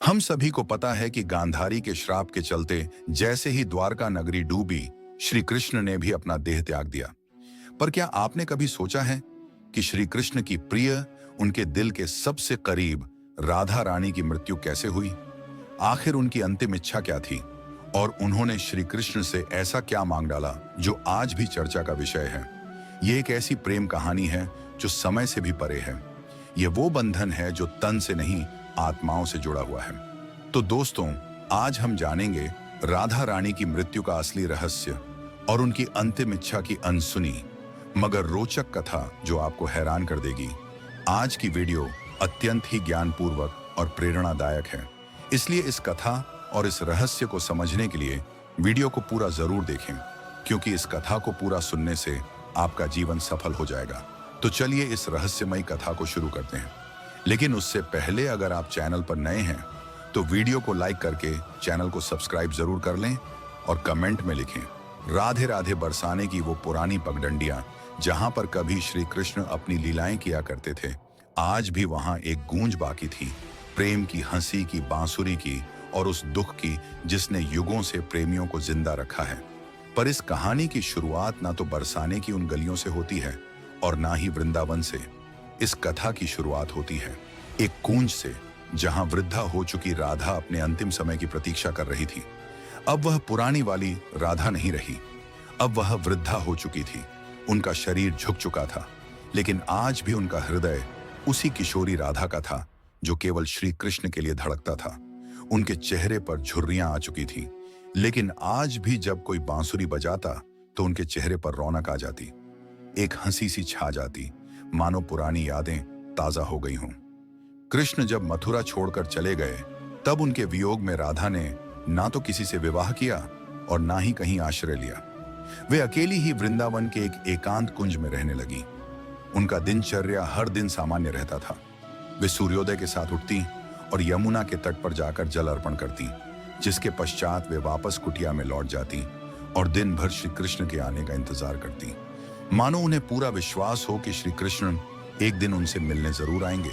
हम सभी को पता है कि गांधारी के श्राप के चलते जैसे ही द्वारका नगरी डूबी, श्री कृष्ण ने भी अपना देह त्याग दिया। पर क्या आपने कभी सोचा है कि श्री कृष्ण की प्रिय, उनके दिल के सबसे करीब राधा रानी की मृत्यु कैसे हुई? आखिर उनकी अंतिम इच्छा क्या थी और उन्होंने श्री कृष्ण से ऐसा क्या मांग डाला जो आज भी चर्चा का विषय है? ये एक ऐसी प्रेम कहानी है जो समय से भी परे है। ये वो बंधन है जो तन से नहीं, आत्माओं से जुड़ा हुआ है। तो दोस्तों, आज हम जानेंगे राधा रानी की मृत्यु का असली रहस्य और उनकी अंतिम इच्छा की अनसुनी मगर रोचक कथा जो आपको हैरान कर देगी। आज की वीडियो अत्यंत ही ज्ञानपूर्वक और प्रेरणादायक है, इसलिए इस कथा और इस रहस्य को समझने के लिए वीडियो को पूरा जरूर देखें, क्योंकि इस कथा को पूरा सुनने से आपका जीवन सफल हो जाएगा। तो चलिए इस रहस्यमयी कथा को शुरू करते हैं। लेकिन उससे पहले अगर आप चैनल पर नए हैं तो वीडियो को लाइक करके चैनल को सब्सक्राइब जरूर कर लें और कमेंट में लिखें राधे राधे बरसाने की वो पुरानी पगडंडियां जहां पर कभी श्री कृष्ण अपनी लीलाएं किया करते थे, आज भी वहां एक गूंज बाकी थी, प्रेम की, हंसी की, बांसुरी की और उस दुख की जिसने युगों से प्रेमियों को जिंदा रखा है। पर इस कहानी की शुरुआत ना तो बरसाने की उन गलियों से होती है और ना ही वृंदावन से। इस कथा की शुरुआत होती है एक कूंज से, जहां वृद्धा हो चुकी राधा अपने अंतिम समय की प्रतीक्षा कर रही थी। अब वह पुरानी वाली राधा नहीं रही, अब वह वृद्धा हो चुकी थी। उनका शरीर झुक चुका था, लेकिन आज भी उनका हृदय उसी किशोरी राधा का था जो केवल श्री कृष्ण के लिए धड़कता था। उनके चेहरे पर झुर्रियां आ चुकी थी, लेकिन आज भी जब कोई बांसुरी बजाता तो उनके चेहरे पर रौनक आ जाती, एक हंसी सी छा जाती, मानो पुरानी यादें ताजा हो गई हों। कृष्ण जब मथुरा छोड़कर चले गए, तब उनके वियोग में राधा ने ना तो किसी से विवाह किया और ना ही कहीं आश्रय लिया। वे अकेली ही वृंदावन के एक एकांत कुंज में रहने लगी। उनका दिनचर्या हर दिन सामान्य रहता था। वे सूर्योदय के साथ उठती और यमुना के तट पर जाकर जल अर्पण करती, जिसके पश्चात वे वापस कुटिया में लौट जाती और दिन भर श्री कृष्ण के आने का इंतजार करती, मानो उन्हें पूरा विश्वास हो कि श्री कृष्ण एक दिन उनसे मिलने जरूर आएंगे।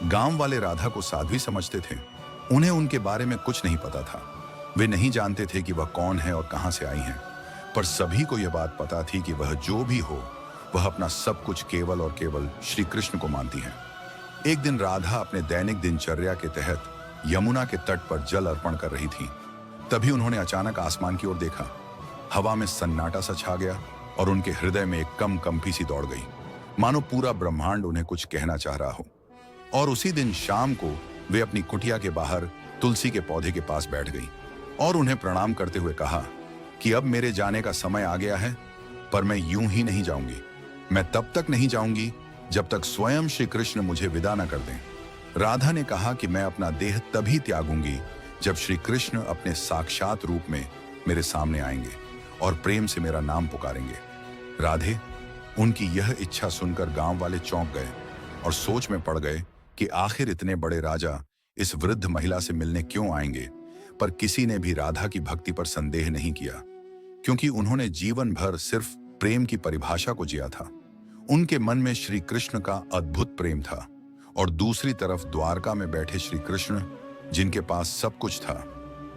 गांव वाले राधा को साध्वी समझते थे, उन्हें उनके बारे में कुछ नहीं पता था। वे नहीं जानते थे कि वह कौन है और कहां से आई हैं, पर सभी को यह बात पता थी कि वह जो भी हो, वह अपना सब कुछ केवल और केवल श्री कृष्ण को मानती है। एक दिन राधा अपने दैनिक दिनचर्या के तहत यमुना के तट पर जल अर्पण कर रही थी। तभी उन्होंने अचानक आसमान की ओर देखा। हवा में सन्नाटा सा छा गया और उनके हृदय में एक कंपी सी दौड़ गई, मानो पूरा ब्रह्मांड उन्हें कुछ कहना चाह रहा हो। और उसी दिन शाम को वे अपनी कुटिया के बाहर तुलसी के पौधे के पास बैठ गई और उन्हें प्रणाम करते हुए कहा कि अब मेरे जाने का समय आ गया है, पर मैं यूं ही नहीं जाऊंगी। मैं तब तक नहीं जाऊंगी जब तक स्वयं श्री कृष्ण मुझे विदा न कर दें। राधा ने कहा कि मैं अपना देह तभी त्यागूंगी जब श्री कृष्ण अपने साक्षात रूप में मेरे सामने आएंगे और प्रेम से मेरा नाम पुकारेंगे। राधे, उनकी यह इच्छा सुनकर गांव वाले चौंक गए और सोच में पड़ गए कि आखिर इतने बड़े राजा इस वृद्ध महिला से मिलने क्यों आएंगे। पर किसी ने भी राधा की भक्ति पर संदेह नहीं किया, क्योंकि उन्होंने जीवन भर सिर्फ प्रेम की परिभाषा को जिया था। उनके मन में श्री कृष्ण का अद्भुत प्रेम था और दूसरी तरफ द्वारका में बैठे श्री कृष्ण, जिनके पास सब कुछ था,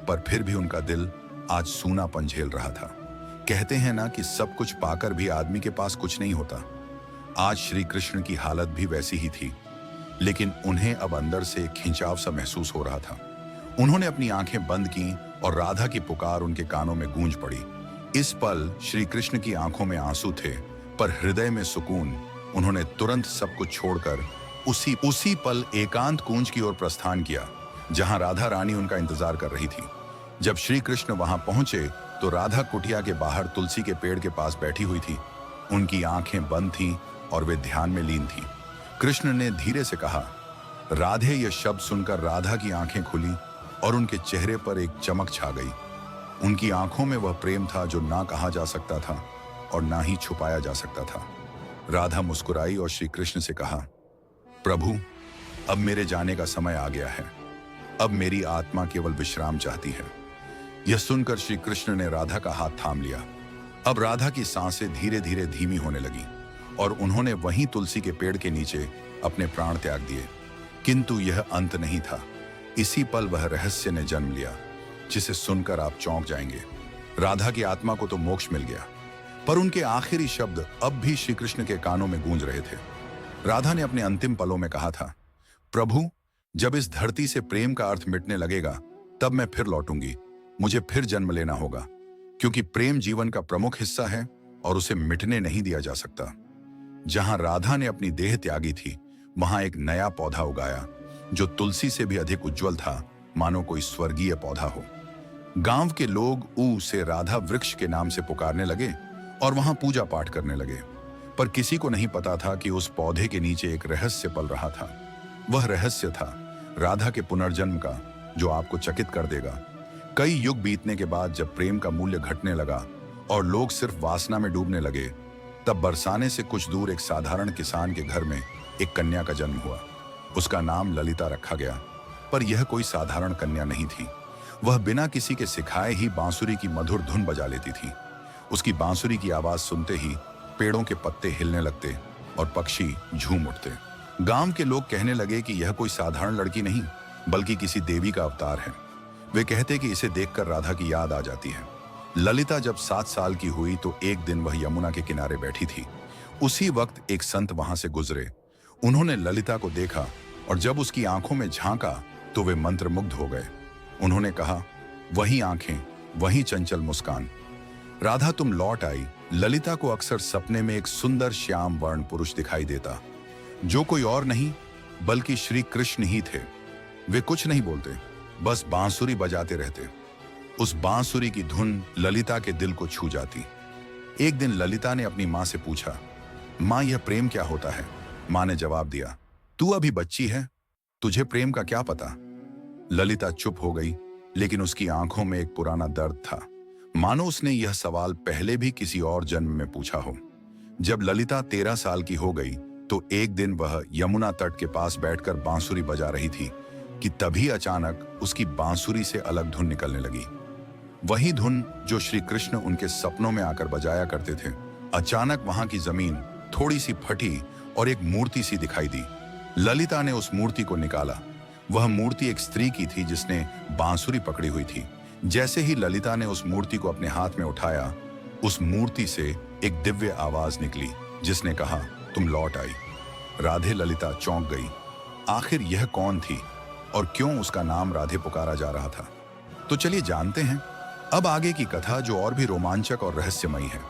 पर फिर भी उनका दिल आज सूनापन झेल रहा था। कहते हैं ना कि सब कुछ पाकर भी आदमी के पास कुछ नहीं होता। आज श्री कृष्ण की हालत भी वैसी ही थी, लेकिन उन्हें अब अंदर से एक खिंचाव सा महसूस हो रहा था। उन्होंने अपनी आंखें बंद की और राधा की पुकार उनके कानों में गूंज पड़ी। इस पल श्री कृष्ण की आंखों में आंसू थे, पर हृदय में सुकून। उन्होंने तुरंत सब कुछ छोड़कर उसी पल एकांत कुंज की ओर प्रस्थान किया, जहां राधा रानी उनका इंतजार कर रही थी। जब श्री कृष्ण वहां पहुंचे तो राधा कुटिया के बाहर तुलसी के पेड़ के पास बैठी हुई थी। उनकी आंखें बंद थीं और वे ध्यान में लीन थीं। कृष्ण ने धीरे से कहा, राधे। यह शब्द सुनकर राधा की आंखें खुली और उनके चेहरे पर एक चमक छा गई। उनकी आंखों में वह प्रेम था जो ना कहा जा सकता था और ना ही छुपाया जा सकता था। राधा मुस्कुराई और श्री कृष्ण से कहा, प्रभु, अब मेरे जाने का समय आ गया है। अब मेरी आत्मा केवल विश्राम चाहती है। यह सुनकर श्री कृष्ण ने राधा का हाथ थाम लिया। अब राधा की सांसें धीरे धीरे धीमी होने लगी और उन्होंने वहीं तुलसी के पेड़ के नीचे अपने प्राण त्याग दिए। किंतु यह अंत नहीं था। इसी पल वह रहस्य ने जन्म लिया जिसे सुनकर आप चौंक जाएंगे। राधा की आत्मा को तो मोक्ष मिल गया, पर उनके आखिरी शब्द अब भी श्री कृष्ण के कानों में गूंज रहे थे। राधा ने अपने अंतिम पलों में कहा था, प्रभु, जब इस धरती से प्रेम का अर्थ मिटने लगेगा तब मैं फिर लौटूंगी, मुझे फिर जन्म लेना होगा, क्योंकि प्रेम जीवन का प्रमुख हिस्सा है और उसे मिटने नहीं दिया जा सकता। जहां राधा ने अपनी देह त्यागी थी, वहां एक नया पौधा उगाया जो तुलसी से भी अधिक उज्जवल था, मानो कोई स्वर्गीय पौधा हो। गांव के लोग ऊ से राधा वृक्ष के नाम से पुकारने लगे और वहां पूजा पाठ करने लगे, पर किसी को नहीं पता था कि उस पौधे के नीचे एक रहस्य पल रहा था। वह रहस्य था राधा के पुनर्जन्म का, जो आपको चकित कर देगा। कई युग बीतने के बाद जब प्रेम का मूल्य घटने लगा और लोग सिर्फ वासना में डूबने लगे, तब बरसाने से कुछ दूर एक साधारण किसान के घर में एक कन्या का जन्म हुआ। उसका नाम ललिता रखा गया, पर यह कोई साधारण कन्या नहीं थी। वह बिना किसी के सिखाए ही बांसुरी की मधुर धुन बजा लेती थी। उसकी बांसुरी की आवाज सुनते ही पेड़ों के पत्ते हिलने लगते और पक्षी झूम उठते। गांव के लोग कहने लगे कि यह कोई साधारण लड़की नहीं, बल्कि किसी देवी का अवतार है। वे कहते कि इसे देखकर राधा की याद आ जाती है। ललिता जब 7 साल की हुई तो एक दिन वह यमुना के किनारे बैठी थी। उसी वक्त एक संत वहां से गुजरे। उन्होंने ललिता को देखा और जब उसकी आंखों में झांका तो वे मंत्रमुग्ध हो गए। उन्होंने कहा, वही आंखें, वही चंचल मुस्कान। राधा, तुम लौट आई। ललिता को अक्सर सपने में एक सुंदर श्याम वर्ण पुरुष दिखाई देता, जो कोई और नहीं बल्कि श्री कृष्ण ही थे। वे कुछ नहीं बोलते, बस बांसुरी बजाते रहते। उस बांसुरी की धुन ललिता के दिल को छू जाती। एक दिन ललिता ने अपनी मां से पूछा, मां, यह प्रेम क्या होता है? मां ने जवाब दिया, तू अभी बच्ची है, तुझे प्रेम का क्या पता? ललिता चुप हो गई, लेकिन उसकी आंखों में एक पुराना दर्द था, मानो उसने यह सवाल पहले भी किसी और जन्म में पूछा हो। जब ललिता 13 साल की हो गई तो एक दिन वह यमुना तट के पास बैठकर बांसुरी बजा रही थी कि तभी अचानक उसकी बांसुरी से अलग धुन निकलने लगी। वही धुन जो श्री कृष्ण उनके सपनों में आकर बजाया करते थे। अचानक वहां की जमीन थोड़ी सी फटी और एक मूर्ति सी दिखाई दी। ललिता ने उस मूर्ति को निकाला। वह मूर्ति एक स्त्री की थी जिसने बांसुरी पकड़ी हुई थी। जैसे ही ललिता ने उस मूर्ति को अपने हाथ में उठाया, उस मूर्ति से एक दिव्य आवाज निकली जिसने कहा, तुम लौट आई। राधे ललिता चौंक गई। आखिर यह कौन थी और क्यों उसका नाम राधे पुकारा जा रहा था? तो चलिए जानते हैं अब आगे की कथा, जो और भी रोमांचक और रहस्यमयी है।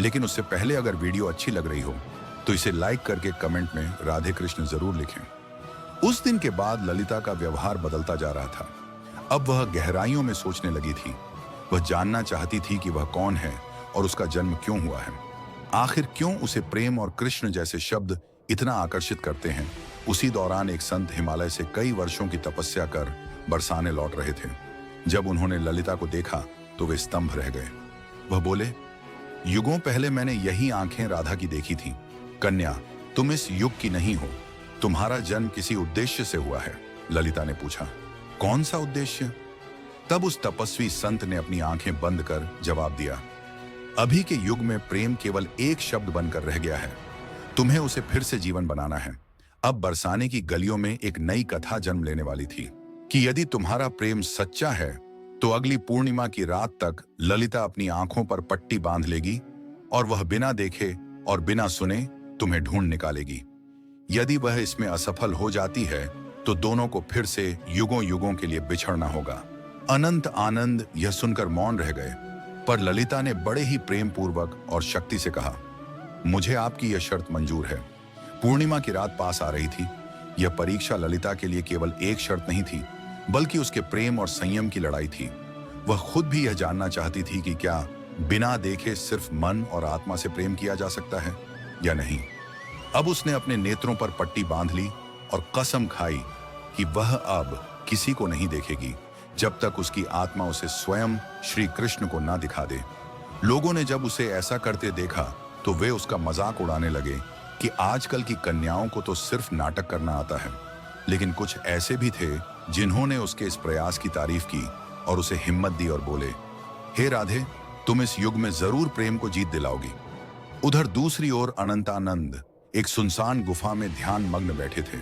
लेकिन उससे पहले अगर वीडियो अच्छी लग रही हो तो इसे लाइक करके कमेंट में राधे कृष्ण जरूर लिखें। उस दिन के बाद ललिता का व्यवहार बदलता जा रहा था। अब वह गहराइयों में सोचने लगी थी। वह जानना चाहती थी कि वह कौन है और उसका जन्म क्यों हुआ है। आखिर क्यों उसे प्रेम और कृष्ण जैसे शब्द इतना आकर्षित करते हैं। उसी दौरान एक संत हिमालय से कई वर्षों की तपस्या कर बरसाने लौट रहे थे। जब उन्होंने ललिता को देखा तो वे स्तंभ रह गए। वह बोले, युगों पहले मैंने यही आंखें राधा की देखी थी। कन्या, तुम इस युग की नहीं हो, तुम्हारा जन्म किसी उद्देश्य से हुआ है। ललिता ने पूछा, कौन सा उद्देश्य? तब उस तपस्वी संत ने अपनी आंखें बंद कर जवाब दिया, अभी के युग में प्रेम केवल एक शब्द बनकर रह गया है। तुम्हें उसे फिर से जीवन बनाना है। अब बरसाने की गलियों में एक नई कथा जन्म लेने वाली थी कि यदि तुम्हारा प्रेम सच्चा है तो अगली पूर्णिमा की रात तक ललिता अपनी आंखों पर पट्टी बांध लेगी और वह बिना देखे और बिना सुने तुम्हें ढूंढ निकालेगी। यदि वह इसमें असफल हो जाती है तो दोनों को फिर से युगों युगों के लिए बिछड़ना होगा। अनंत आनंद यह सुनकर मौन रह गए, पर ललिता ने बड़े ही प्रेम पूर्वक और शक्ति से कहा, मुझे आपकी यह शर्त मंजूर है। पूर्णिमा की रात पास आ रही थी। यह परीक्षा ललिता के लिए केवल एक शर्त नहीं थी, बल्कि उसके प्रेम और संयम की लड़ाई थी। वह खुद भी यह जानना चाहती थी कि क्या बिना देखे सिर्फ मन और आत्मा से प्रेम किया जा सकता है या नहीं। अब उसने अपने नेत्रों पर पट्टी बांध ली और कसम खाई कि वह अब किसी को नहीं देखेगी जब तक उसकी आत्मा उसे स्वयं श्री कृष्ण को ना दिखा दे। लोगों ने जब उसे ऐसा करते देखा तो वे उसका मजाक उड़ाने लगे कि आजकल की कन्याओं को तो सिर्फ नाटक करना आता है। लेकिन कुछ ऐसे भी थे जिन्होंने उसके इस प्रयास की तारीफ की और उसे हिम्मत दी और बोले, हे राधे, तुम इस युग में जरूर प्रेम को जीत दिलाओगी। उधर दूसरी ओर अनंतानंद एक सुनसान गुफा में ध्यान मग्न बैठे थे।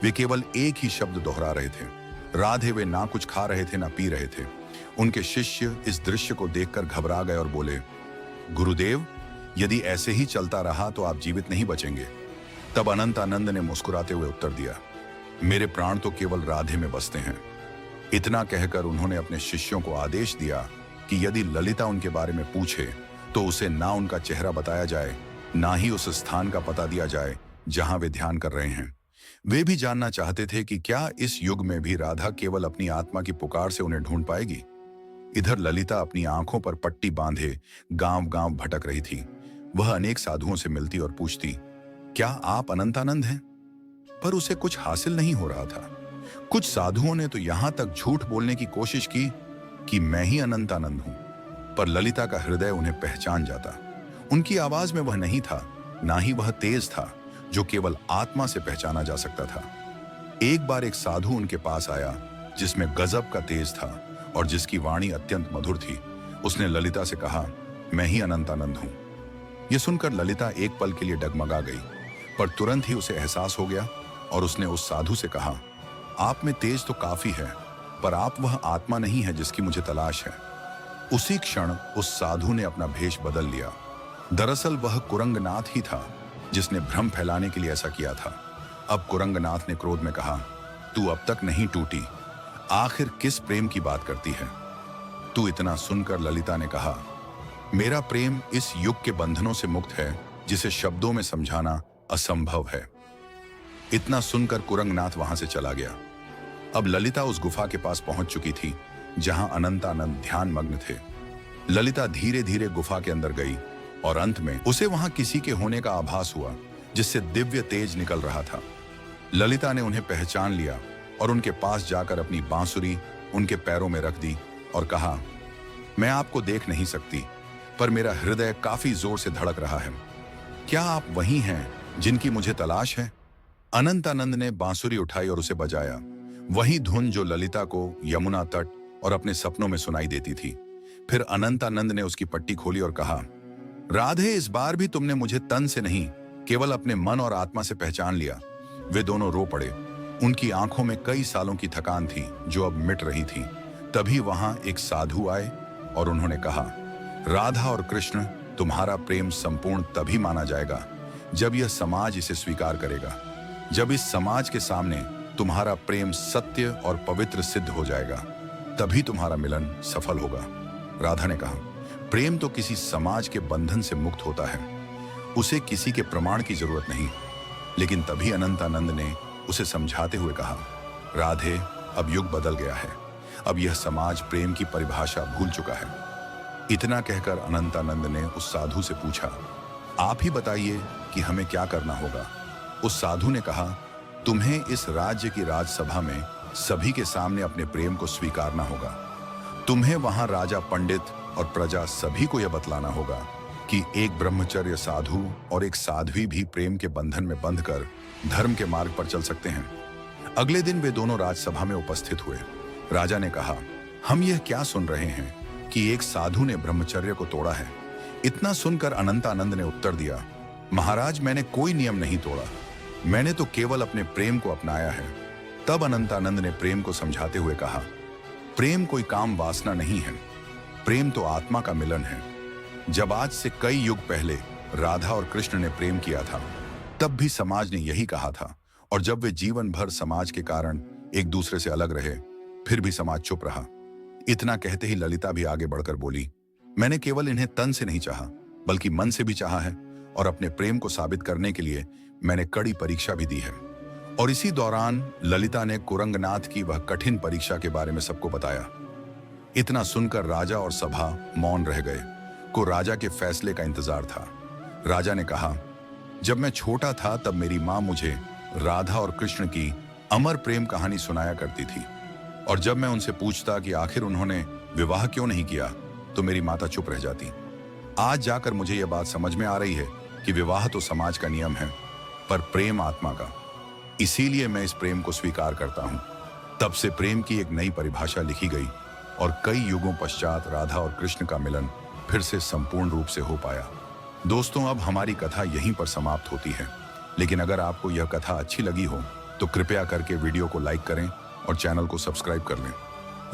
वे केवल एक ही शब्द दोहरा रहे थे, राधे वे ना कुछ खा रहे थे ना पी रहे थे। उनके शिष्य इस दृश्य को देखकर घबरा गए और बोले, गुरुदेव, यदि ऐसे ही चलता रहा तो आप जीवित नहीं बचेंगे। तब अनंतानंद ने मुस्कुराते हुए उत्तर दिया, मेरे प्राण तो केवल राधे में बसते हैं। इतना कहकर उन्होंने अपने शिष्यों को आदेश दिया कि यदि ललिता उनके बारे में पूछे तो उसे ना उनका चेहरा बताया जाए, ना ही उस स्थान का पता दिया जाए जहां वे ध्यान कर रहे हैं। वे भी जानना चाहते थे कि क्या इस युग में भी राधा केवल अपनी आत्मा की पुकार से उन्हें ढूंढ पाएगी। इधर ललिता अपनी आंखों पर पट्टी बांधे गांव गांव भटक रही थी। वह अनेक साधुओं से मिलती और पूछती, क्या आप अनंतानंद हैं? पर उसे कुछ हासिल नहीं हो रहा था। कुछ साधुओं ने तो यहां तक झूठ बोलने की कोशिश की कि मैं ही अनंतानंद हूं, पर ललिता का हृदय उन्हें पहचान जाता। उनकी आवाज में वह नहीं था, ना ही वह तेज था जो केवल आत्मा से पहचाना जा सकता था। एक बार एक साधु उनके पास आया जिसमें गजब का तेज था और जिसकी वाणी अत्यंत मधुर थी। उसने ललिता से कहा, मैं ही अनंतानंद हूं। यह सुनकर ललिता एक पल के लिए डगमगा गई, पर तुरंत ही उसे एहसास हो गया और उसने उस साधु से कहा, आप में तेज तो काफी है, पर आप वह आत्मा नहीं है जिसकी मुझे तलाश है। उसी क्षण उस साधु ने अपना भेष बदल लिया। दरअसल वह कुरंगनाथ ही था जिसने भ्रम फैलाने के लिए ऐसा किया था। अब कुरंगनाथ ने क्रोध में कहा, तू अब तक नहीं टूटी, आखिर किस प्रेम की बात करती है तू? इतना सुनकर ललिता ने कहा, मेरा प्रेम इस युग के बंधनों से मुक्त है जिसे शब्दों में समझाना असंभव है। इतना सुनकर कुरंगनाथ वहां से चला गया। अब ललिता उस गुफा के पास पहुंच चुकी थी जहां अनंतानंद ध्यान मग्न थे। ललिता धीरे धीरे गुफा के अंदर गई और अंत में उसे वहां किसी के होने का आभास हुआ जिससे दिव्य तेज निकल रहा था। ललिता ने उन्हें पहचान लिया और उनके पास जाकर अपनी बांसुरी उनके पैरों में रख दी और कहा, मैं आपको देख नहीं सकती, पर मेरा हृदय काफी जोर से धड़क रहा है। क्या आप वही हैं जिनकी मुझे तलाश है? अनंतानंद ने बांसुरी उठाई और उसे बजाया, वही धुन जो ललिता को यमुना तट और अपने सपनों में सुनाई देती थी। फिर अनंतानंद ने उसकी पट्टी खोली और कहा, राधे, इस बार भी तुमने मुझे तन से नहीं, केवल अपने मन और आत्मा से पहचान लिया। वे दोनों रो पड़े। उनकी आंखों में कई सालों की थकान थी जो अब मिट रही थी। तभी वहां एक साधु आए और उन्होंने कहा, राधा और कृष्ण, तुम्हारा प्रेम संपूर्ण तभी माना जाएगा जब यह समाज इसे स्वीकार करेगा। जब इस समाज के सामने तुम्हारा प्रेम सत्य और पवित्र सिद्ध हो जाएगा, तभी तुम्हारा मिलन सफल होगा। राधा ने कहा, प्रेम तो किसी समाज के बंधन से मुक्त होता है, उसे किसी के प्रमाण की जरूरत नहीं। लेकिन तभी अनंतानंद ने उसे समझाते हुए कहा, राधे, अब युग बदल गया है, अब यह समाज प्रेम की परिभाषा भूल चुका है। इतना कहकर अनंतानंद ने उस साधु से पूछा, आप ही बताइए कि हमें क्या करना होगा। उस साधु ने कहा, तुम्हें इस राज्य की राजसभा में सभी के सामने अपने प्रेम को स्वीकारना होगा। तुम्हें वहां राजा, पंडित और प्रजा सभी को यह बतलाना होगा कि एक ब्रह्मचर्य साधु और एक साध्वी भी प्रेम के बंधन में बंधकर धर्म के मार्ग पर चल सकते हैं। अगले दिन वे दोनों राजसभा में उपस्थित हुए। राजा ने कहा, हम यह क्या सुन रहे हैं कि एक साधु ने ब्रह्मचर्य को तोड़ा है। इतना सुनकर अनंतानंद ने उत्तर दिया, महाराज, मैंने कोई नियम नहीं तोड़ा, मैंने तो केवल अपने प्रेम को अपनाया है। तब अनंतानंद ने प्रेम को समझाते हुए कहा, प्रेम कोई काम वासना नहीं है, प्रेम तो आत्मा का मिलन है। जब आज से कई युग पहले राधा और कृष्ण ने प्रेम किया था, तब भी समाज ने यही कहा था, और जब वे जीवन भर समाज के कारण एक दूसरे से अलग रहे, फिर भी समाज चुप रहा। इतना कहते ही ललिता भी आगे बढ़कर बोली, मैंने केवल इन्हें तन से नहीं चाहा, बल्कि मन से भी चाहा है, और अपने प्रेम को साबित करने के लिए मैंने कड़ी परीक्षा भी दी है। और इसी दौरान ललिता ने कुरंगनाथ की वह कठिन परीक्षा के बारे में सबको बताया। इतना सुनकर राजा और सभा मौन रह गए। को राजा के फैसले का इंतजार था। राजा ने कहा, जब मैं छोटा था तब मेरी माँ मुझे राधा और कृष्ण की अमर प्रेम कहानी सुनाया करती थी, और जब मैं उनसे पूछता कि आखिर उन्होंने विवाह क्यों नहीं किया, तो मेरी माता चुप रह जाती। आज जाकर मुझे यह बात समझ में आ रही है कि विवाह तो समाज का नियम है, पर प्रेम आत्मा का। इसीलिए मैं इस प्रेम को स्वीकार करता हूं। तब से प्रेम की एक नई परिभाषा लिखी गई, और कई युगों पश्चात राधा और कृष्ण का मिलन फिर से संपूर्ण रूप से हो पाया। दोस्तों, अब हमारी कथा यहीं पर समाप्त होती है, लेकिन अगर आपको यह कथा अच्छी लगी हो तो कृपया करके वीडियो को लाइक करें और चैनल को सब्सक्राइब कर लें।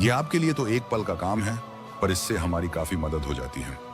यह आपके लिए तो एक पल का काम है, पर इससे हमारी काफी मदद हो जाती है।